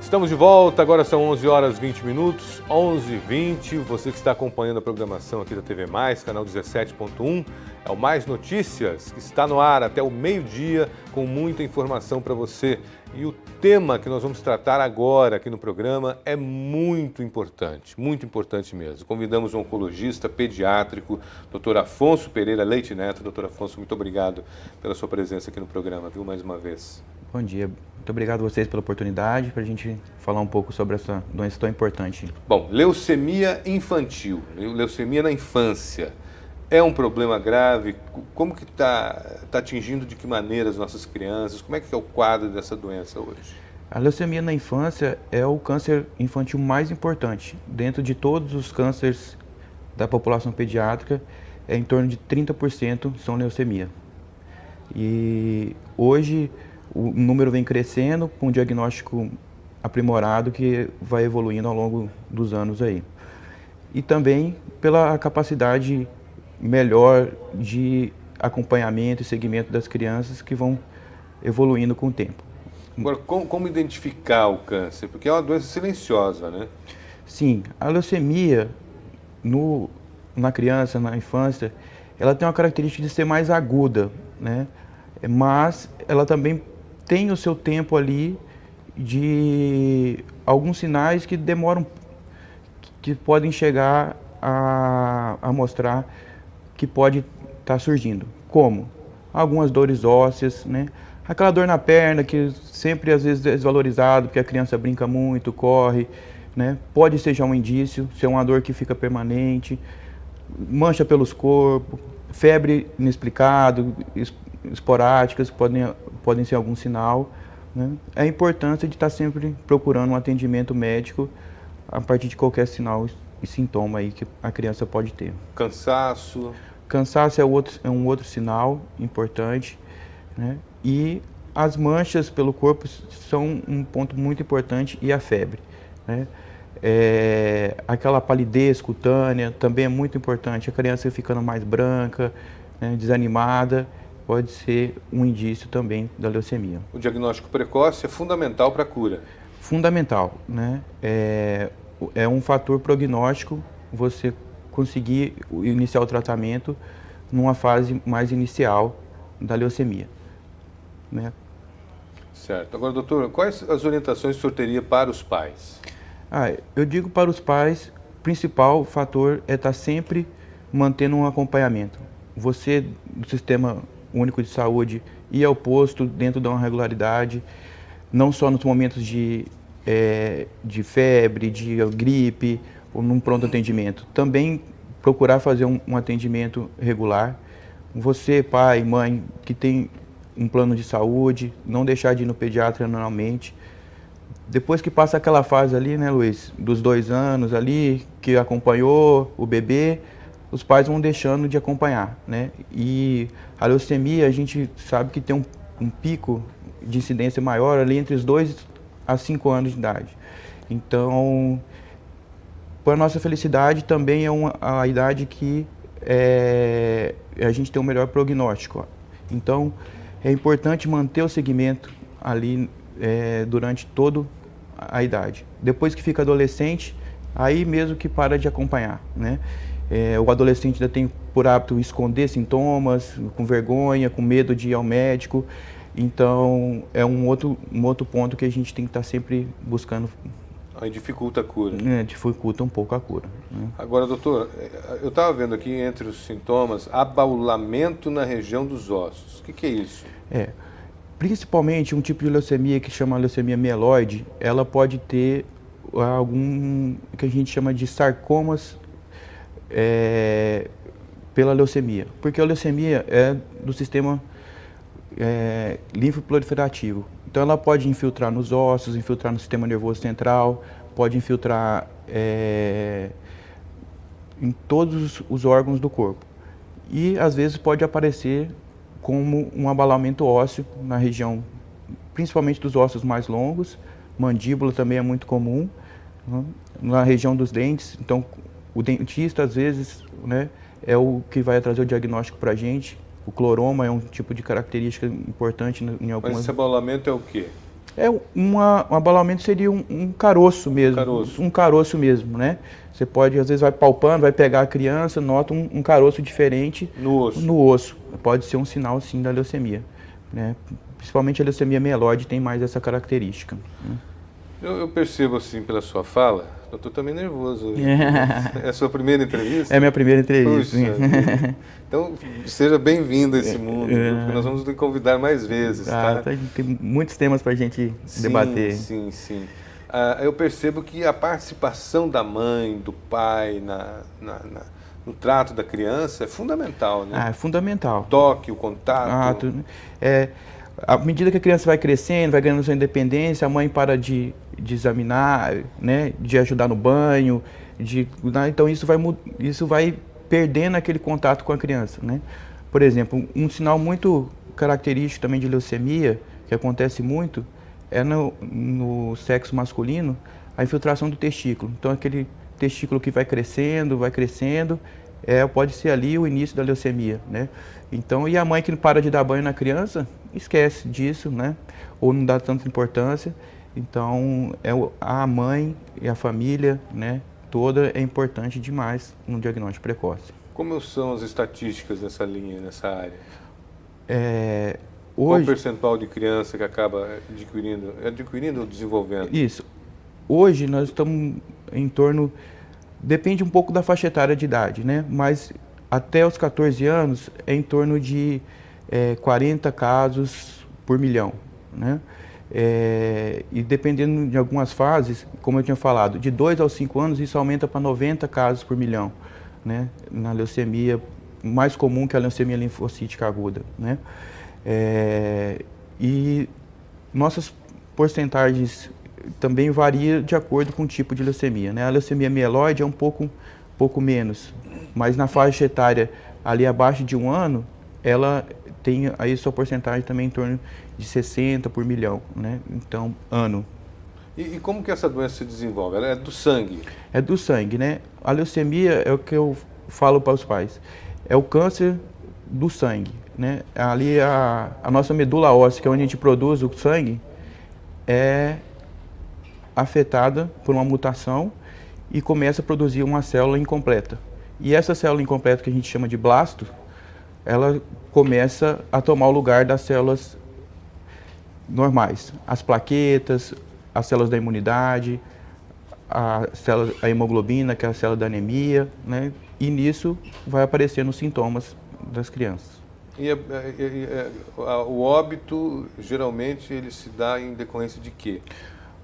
Estamos de volta, agora são 11 horas 20 minutos, 11h20. Você que está acompanhando a programação aqui da TV Mais, canal 17.1, é o Mais Notícias, que está no ar até o meio-dia com muita informação para você. E o tema que nós vamos tratar agora aqui no programa é muito importante mesmo. Convidamos um oncologista pediátrico, Dr. Afonso Pereira Leite Neto. Dr. Afonso, muito obrigado pela sua presença aqui no programa, viu, mais uma vez. Bom dia, muito obrigado a vocês pela oportunidade para a gente falar um pouco sobre essa doença tão importante. Bom, leucemia infantil, leucemia na infância, é um problema grave? Como que está atingindo, de que maneira as nossas crianças? Como é que é o quadro dessa doença hoje? A leucemia na infância é o câncer infantil mais importante. Dentro de todos os cânceres da população pediátrica, é em torno de 30% são leucemia. E hoje o número vem crescendo com um diagnóstico aprimorado que vai evoluindo ao longo dos anos aí. E também pela capacidade melhor de acompanhamento e segmento das crianças que vão evoluindo com o tempo. Agora, como identificar o câncer? Porque é uma doença silenciosa, né? Sim, a leucemia na criança, na infância, ela tem uma característica de ser mais aguda, né? Mas ela também tem o seu tempo ali de alguns sinais que demoram, que podem chegar a mostrar que pode estar surgindo. Como? Algumas dores ósseas, né? Aquela dor na perna que sempre às vezes é desvalorizado, porque a criança brinca muito, corre, né? Pode ser já um indício, ser uma dor que fica permanente, mancha pelos corpos, febre inexplicada, esporádicas, podem ser algum sinal, né? É a importância de estar sempre procurando um atendimento médico a partir de qualquer sinal e sintoma aí que a criança pode ter. Cansaço? Cansaço é um outro sinal importante, né? E as manchas pelo corpo são um ponto muito importante, e a febre, né? Aquela palidez cutânea também é muito importante, a criança ficando mais branca, né, desanimada, pode ser um indício também da leucemia. O diagnóstico precoce é fundamental para a cura? Fundamental, né? É um fator prognóstico você conseguir iniciar o tratamento numa fase mais inicial da leucemia, né? Certo. Agora, doutor, quais as orientações que o senhor teria para os pais? Eu digo para os pais, o principal fator é estar sempre mantendo um acompanhamento. Você, do Sistema Único de Saúde, ir ao posto dentro de uma regularidade, não só nos momentos de febre, de gripe, ou num pronto atendimento. Também procurar fazer um atendimento regular. Você, pai, mãe, que tem um plano de saúde, não deixar de ir no pediatra anualmente. Depois que passa aquela fase ali, né, Luiz, dos 2 anos ali, que acompanhou o bebê, os pais vão deixando de acompanhar, né? E a leucemia, a gente sabe que tem um pico de incidência maior ali entre os 2 a 5 anos de idade. Então, para nossa felicidade, também é a idade que a gente tem um melhor prognóstico. Então, é importante manter o segmento ali durante toda a idade. Depois que fica adolescente, aí mesmo que para de acompanhar, né? O adolescente ainda tem por hábito esconder sintomas, com vergonha, com medo de ir ao médico. Então, é um outro ponto que a gente tem que estar sempre buscando. Aí dificulta a cura. Dificulta um pouco a cura, né? Agora, doutor, eu estava vendo aqui entre os sintomas, abaulamento na região dos ossos. O que é isso? Principalmente um tipo de leucemia que chama leucemia mieloide, ela pode ter algum que a gente chama de sarcomas pela leucemia, porque a leucemia é do sistema linfoproliferativo. Então ela pode infiltrar nos ossos, infiltrar no sistema nervoso central, pode infiltrar em todos os órgãos do corpo. E às vezes pode aparecer como um abalamento ósseo na região, principalmente dos ossos mais longos, mandíbula também é muito comum, né? Na região dos dentes. Então o dentista às vezes, né, é o que vai trazer o diagnóstico para a gente. O cloroma é um tipo de característica importante em algumas... Mas esse abalamento é o quê? Um abalamento seria um caroço mesmo. Caroço. Um caroço mesmo, né? Você pode, às vezes, vai palpando, vai pegar a criança, nota um caroço diferente no osso. Pode ser um sinal, sim, da leucemia, né? Principalmente a leucemia mieloide tem mais essa característica, né? Eu percebo, assim, pela sua fala, eu estou também nervoso hoje. É a sua primeira entrevista? É a minha primeira entrevista. Puxa, então, seja bem-vindo a esse mundo, porque nós vamos te convidar mais vezes, tá? Tem muitos temas para a gente debater. Sim, sim. Eu percebo que a participação da mãe, do pai no trato da criança é fundamental, né? É fundamental. O toque, o contato. À medida que a criança vai crescendo, vai ganhando sua independência, a mãe para de examinar, né, de ajudar no banho, então isso vai perdendo aquele contato com a criança, né? Por exemplo, um sinal muito característico também de leucemia, que acontece muito, é no sexo masculino, a infiltração do testículo. Então aquele testículo que vai crescendo, pode ser ali o início da leucemia, né? Então, e a mãe que não para de dar banho na criança, esquece disso, né? Ou não dá tanta importância. Então, a mãe e a família, né, toda é importante demais no diagnóstico precoce. Como são as estatísticas nessa linha, nessa área? Hoje, qual o percentual de criança que acaba adquirindo ou desenvolvendo? Isso. Hoje nós estamos em torno, depende um pouco da faixa etária de idade, né? Mas até os 14 anos é em torno de 40 casos por milhão, né? E dependendo de algumas fases, como eu tinha falado, de 2 aos 5 anos isso aumenta para 90 casos por milhão, né? Na leucemia mais comum, que é a leucemia linfocítica aguda, né? E nossas porcentagens também variam de acordo com o tipo de leucemia, né? A leucemia mieloide é um pouco menos, mas na faixa etária ali abaixo de 1 ano, ela tem aí sua porcentagem também em torno de 60 por milhão, né? Então, ano. E como que essa doença se desenvolve? Ela é do sangue? É do sangue, né? A leucemia é o que eu falo para os pais. É o câncer do sangue, né? Ali a nossa medula óssea, que é onde a gente produz o sangue, é afetada por uma mutação e começa a produzir uma célula incompleta. E essa célula incompleta, que a gente chama de blasto, ela começa a tomar o lugar das células normais. As plaquetas, as células da imunidade, a hemoglobina, que é a célula da anemia, né? E nisso vai aparecendo os sintomas das crianças. O óbito, geralmente, ele se dá em decorrência de quê?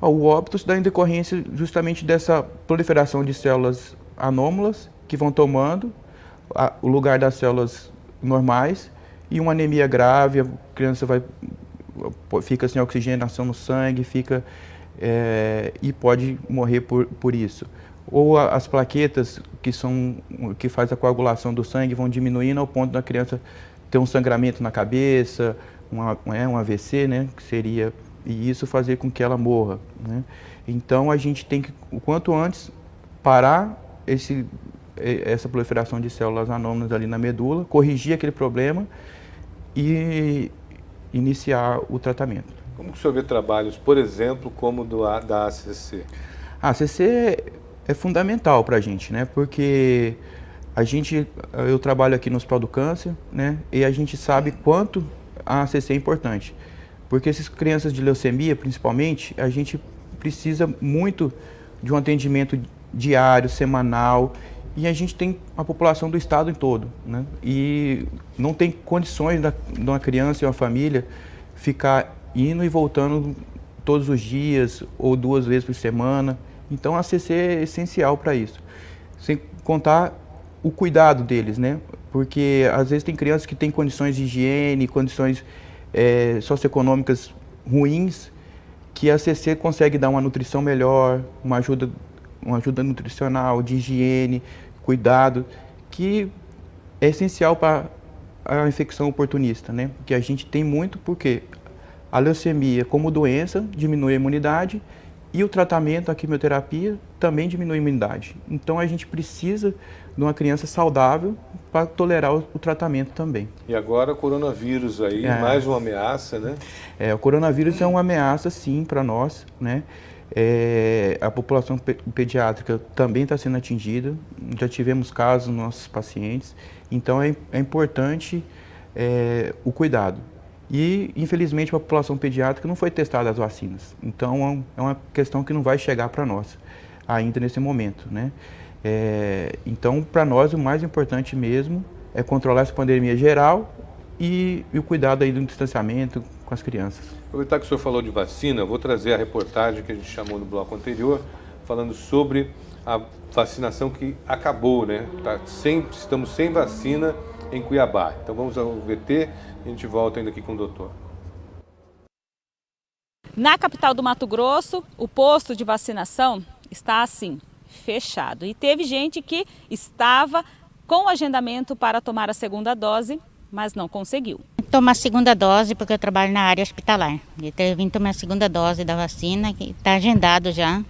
O óbito se dá em decorrência justamente dessa proliferação de células anômalas que vão tomando o lugar das células normais e uma anemia grave, a criança fica sem oxigenação no sangue, e pode morrer por isso. Ou as plaquetas que faz a coagulação do sangue vão diminuindo ao ponto da criança ter um sangramento na cabeça, um AVC, né, que seria, e isso fazer com que ela morra, né? Então a gente tem que, o quanto antes, parar essa proliferação de células anômalas ali na medula, corrigir aquele problema e iniciar o tratamento. Como que o senhor vê trabalhos, por exemplo, como da ACC? A ACC é fundamental para a gente, né? Porque eu trabalho aqui no Hospital do Câncer, né? E a gente sabe quanto a ACC é importante. Porque essas crianças de leucemia, principalmente, a gente precisa muito de um atendimento diário, semanal, e a gente tem a população do estado em todo, né? E não tem condições de uma criança e uma família ficar indo e voltando todos os dias ou 2 vezes por semana. Então a ACC é essencial para isso. Sem contar o cuidado deles, né? Porque às vezes tem crianças que têm condições de higiene, condições socioeconômicas ruins, que a ACC consegue dar uma nutrição melhor, uma ajuda nutricional, de higiene, cuidado, que é essencial para a infecção oportunista, né? Que a gente tem muito, porque a leucemia, como doença, diminui a imunidade E o tratamento, a quimioterapia, também diminui a imunidade. Então a gente precisa de uma criança saudável para tolerar o tratamento também. E agora o coronavírus aí, mais uma ameaça, né? O coronavírus é uma ameaça, sim, para nós, né? A população pediátrica também está sendo atingida, já tivemos casos nos nossos pacientes, então é importante o cuidado. E, infelizmente, a população pediátrica não foi testada as vacinas, então é uma questão que não vai chegar para nós ainda nesse momento, né? Então, para nós, o mais importante mesmo é controlar essa pandemia geral e o cuidado aí do distanciamento com as crianças. Aproveitar que o senhor falou de vacina, eu vou trazer a reportagem que a gente chamou no bloco anterior, falando sobre a vacinação que acabou, né? Estamos sem vacina em Cuiabá. Então vamos ao VT e a gente volta ainda aqui com o doutor. Na capital do Mato Grosso, o posto de vacinação está assim, fechado. E teve gente que estava com agendamento para tomar a segunda dose, mas não conseguiu. Tomar a segunda dose porque eu trabalho na área hospitalar. Então eu vim tomar a segunda dose da vacina, que está agendado já.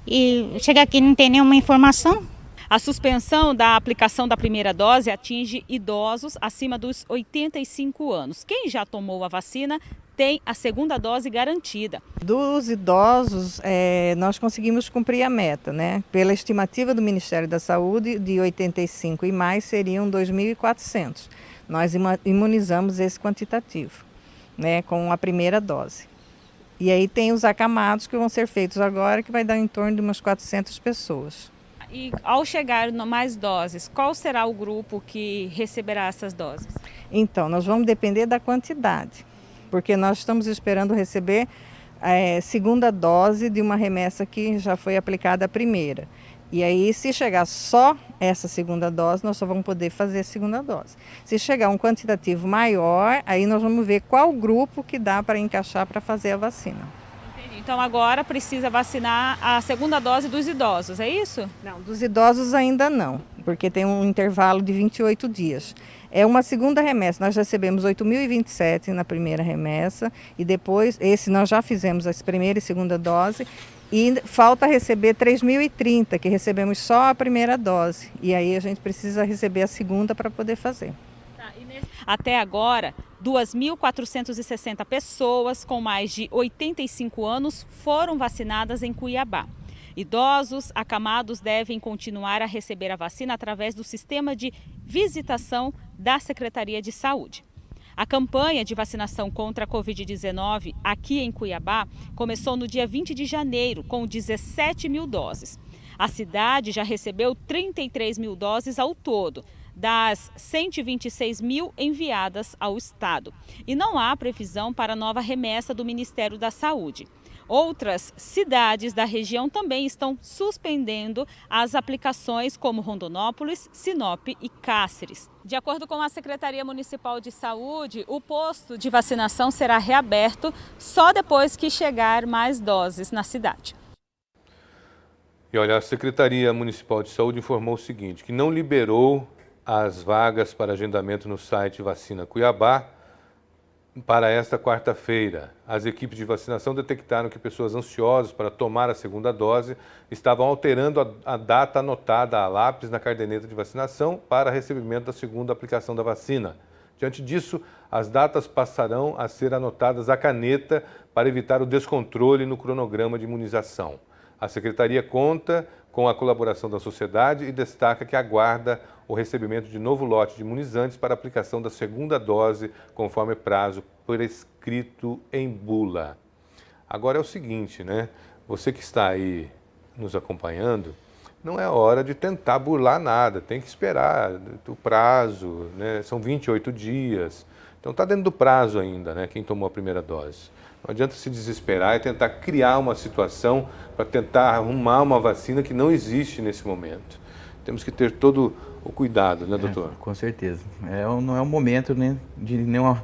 E chegar aqui não tem nenhuma informação. A suspensão da aplicação da primeira dose atinge idosos acima dos 85 anos. Quem já tomou a vacina tem a segunda dose garantida. Dos idosos, nós conseguimos cumprir a meta, né? Pela estimativa do Ministério da Saúde, de 85 e mais seriam 2.400. Nós imunizamos esse quantitativo, né, com a primeira dose. E aí tem os acamados que vão ser feitos agora, que vai dar em torno de umas 400 pessoas. E ao chegar mais doses, qual será o grupo que receberá essas doses? Então, nós vamos depender da quantidade, porque nós estamos esperando receber a segunda dose de uma remessa que já foi aplicada a primeira. E aí, se chegar só essa segunda dose, nós só vamos poder fazer a segunda dose. Se chegar um quantitativo maior, aí nós vamos ver qual grupo que dá para encaixar para fazer a vacina. Entendi. Então agora precisa vacinar a segunda dose dos idosos, é isso? Não, dos idosos ainda não, porque tem um intervalo de 28 dias. É uma segunda remessa, nós recebemos 8.027 na primeira remessa e depois, esse nós já fizemos a primeira e segunda dose. E falta receber 3.030, que recebemos só a primeira dose. E aí a gente precisa receber a segunda para poder fazer. Até agora, 2.460 pessoas com mais de 85 anos foram vacinadas em Cuiabá. Idosos acamados devem continuar a receber a vacina através do sistema de visitação da Secretaria de Saúde. A campanha de vacinação contra a Covid-19 aqui em Cuiabá começou no dia 20 de janeiro, com 17 mil doses. A cidade já recebeu 33 mil doses ao todo, das 126 mil enviadas ao estado. E não há previsão para nova remessa do Ministério da Saúde. Outras cidades da região também estão suspendendo as aplicações, como Rondonópolis, Sinop e Cáceres. De acordo com a Secretaria Municipal de Saúde, o posto de vacinação será reaberto só depois que chegar mais doses na cidade. E olha, a Secretaria Municipal de Saúde informou o seguinte, que não liberou as vagas para agendamento no site Vacina Cuiabá para esta quarta-feira. As equipes de vacinação detectaram que pessoas ansiosas para tomar a segunda dose estavam alterando a data anotada a lápis na caderneta de vacinação para recebimento da segunda aplicação da vacina. Diante disso, as datas passarão a ser anotadas à caneta para evitar o descontrole no cronograma de imunização. A Secretaria conta com a colaboração da sociedade e destaca que aguarda o recebimento de novo lote de imunizantes para aplicação da segunda dose, conforme prazo prescrito em bula. Agora é o seguinte, né? Você que está aí nos acompanhando, não é hora de tentar burlar nada, tem que esperar o prazo, né? São 28 dias, então está dentro do prazo ainda, né? Quem tomou a primeira dose. Não adianta se desesperar e tentar criar uma situação para tentar arrumar uma vacina que não existe nesse momento. Temos que ter todo o cuidado, né, doutor? Com certeza. Não é um momento, né, de nenhuma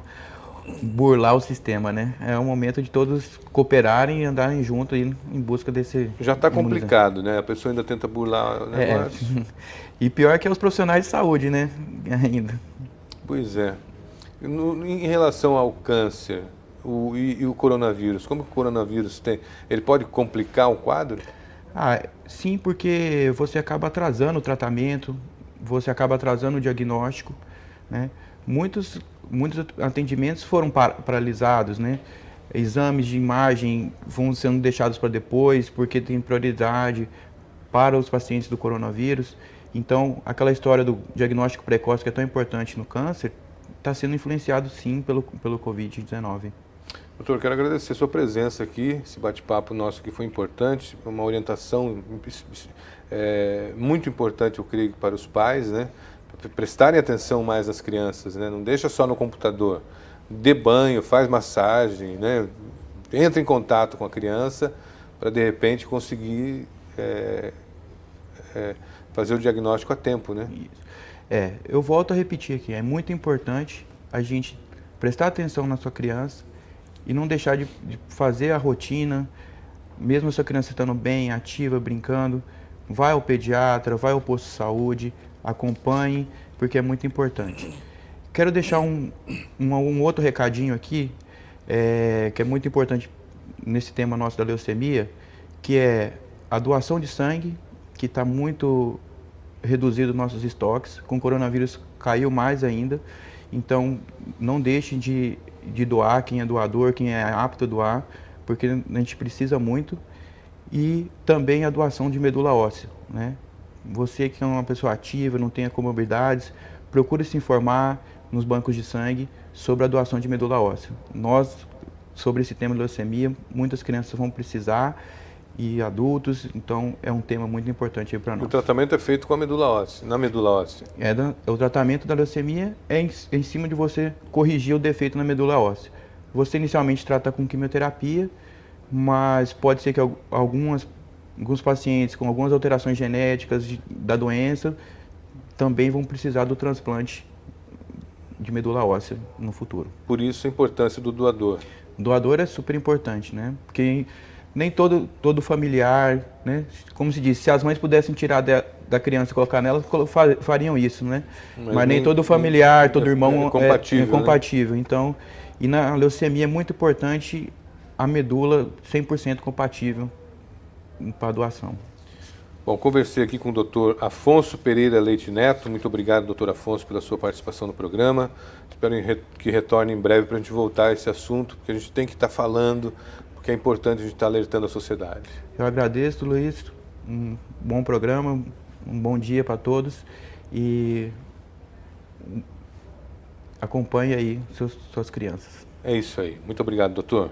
burlar o sistema, né? É um momento de todos cooperarem e andarem juntos em busca desse... Já está complicado, né? A pessoa ainda tenta burlar o negócio. E pior que é os profissionais de saúde, né? Ainda. Pois é. Em relação ao câncer, E o coronavírus? Como que o coronavírus ele pode complicar o quadro? Sim, porque você acaba atrasando o tratamento, você acaba atrasando o diagnóstico, né? Muitos atendimentos foram paralisados, né? Exames de imagem vão sendo deixados para depois, porque tem prioridade para os pacientes do coronavírus. Então, aquela história do diagnóstico precoce que é tão importante no câncer, está sendo influenciado sim pelo Covid-19. Doutor, quero agradecer a sua presença aqui, esse bate-papo nosso aqui foi importante, uma orientação muito importante, eu creio, para os pais, né? Prestarem atenção mais nas crianças, né? Não deixa só no computador, dê banho, faz massagem, né? Entra em contato com a criança para, de repente, conseguir fazer o diagnóstico a tempo, né? Eu volto a repetir aqui, é muito importante a gente prestar atenção na sua criança e não deixar de fazer a rotina, mesmo a sua criança estando bem, ativa, brincando, vai ao pediatra, vai ao posto de saúde, acompanhe, porque é muito importante. Quero deixar um outro recadinho aqui, que é muito importante nesse tema nosso da leucemia, que é a doação de sangue, que está muito reduzido nossos estoques, com o coronavírus caiu mais ainda, então não deixem de doar, quem é doador, quem é apto a doar, porque a gente precisa muito, e também a doação de medula óssea, né? Você que é uma pessoa ativa, não tenha comorbidades, procure se informar nos bancos de sangue sobre a doação de medula óssea. Sobre esse tema de leucemia, muitas crianças vão precisar, e adultos, então é um tema muito importante para nós. O tratamento é feito com a medula óssea, na medula óssea? O tratamento da leucemia é em cima de você corrigir o defeito na medula óssea. Você inicialmente trata com quimioterapia, mas pode ser que alguns pacientes com algumas alterações genéticas da doença também vão precisar do transplante de medula óssea no futuro. Por isso a importância do doador. O doador é super importante, né? Porque nem todo familiar, né? Como se diz, se as mães pudessem tirar da criança e colocar nela, fariam isso, né? Mas nem todo familiar, todo irmão é compatível. Né? Então, e na leucemia é muito importante a medula 100% compatível para a doação. Bom, conversei aqui com o Dr. Afonso Pereira Leite Neto. Muito obrigado, Dr. Afonso, pela sua participação no programa. Espero que retorne em breve para a gente voltar a esse assunto, porque a gente tem que estar falando, porque é importante a gente estar alertando a sociedade. Eu agradeço, Luiz. Um bom programa, um bom dia para todos e acompanhe aí suas crianças. É isso aí. Muito obrigado, doutor.